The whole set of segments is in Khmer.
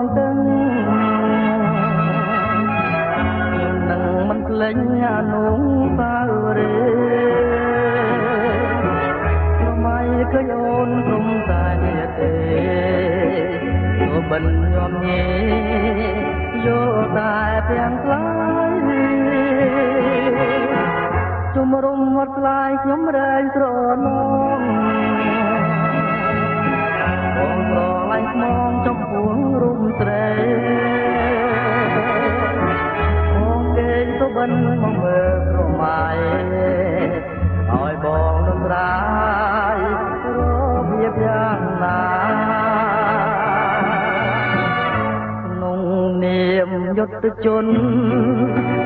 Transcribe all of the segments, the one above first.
នទាំងនឹងមិនភ្លេចអានុងសារីប្រមៃឃើញអូនព្រមតែទេទោះបិណ្ឌញោមញេយកតែទាំងខ្លាយជុំរុំមាត់ខ្លាយខ្ញុំរែងស្រនងបងប្រឡាញ់ខ្មងចំពោះរុំត្រេបងគេទៅបិណ្ឌមកមើលប្រមៃឲ្យបងនឹងរាយរបៀបយ៉ាងណាក្នុងនាមយុទ្ធជន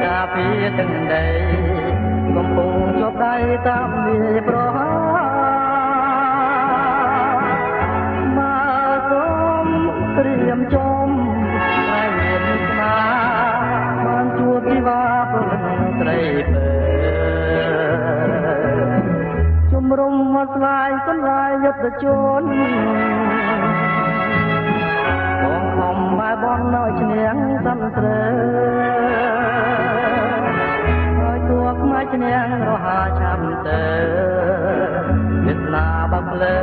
ការពារទាំងដីកំពុងជាប់ដៃតាមវាប្រហាមកសូមត្រៀមចំឲ្យមានស្នាបានជួបជីវ៉ាពលត្រីបើជំរុំមកស្លាយសន្លាយយុទ្ធជនបងខំបែបបងនៅឈ្នះសន្ត្រេមកឈ្នះរហាឆាំទៅវាសនាបាក់លើ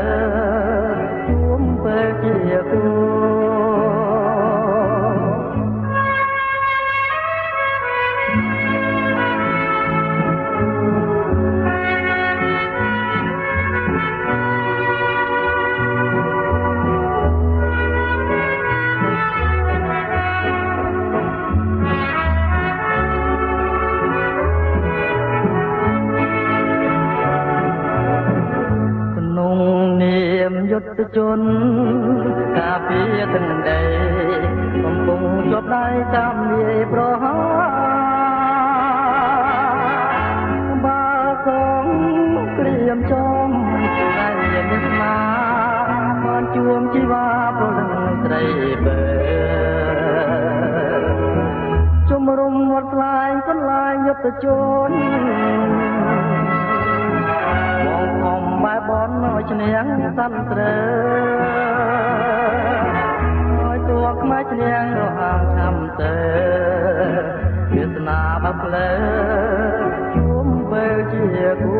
ជួមពេលជាគូយុទ្ធជនការពារទាំងដីកំពុងជាប់ដៃតាមវាប្រហាបើកងក្រៀមចំតែមានស្មាបានជួមជីវ៉ាពលត្រីបើជំរុំវត្តខ្លាយសន្លាយយុទ្ធជនបែបនឲ្យឈ្នះសន្ត្រេឲ្យតួខ្មែរឈ្នះរហាងឆាំទៅវាសនាបាក់លើជួមពេលជាគូ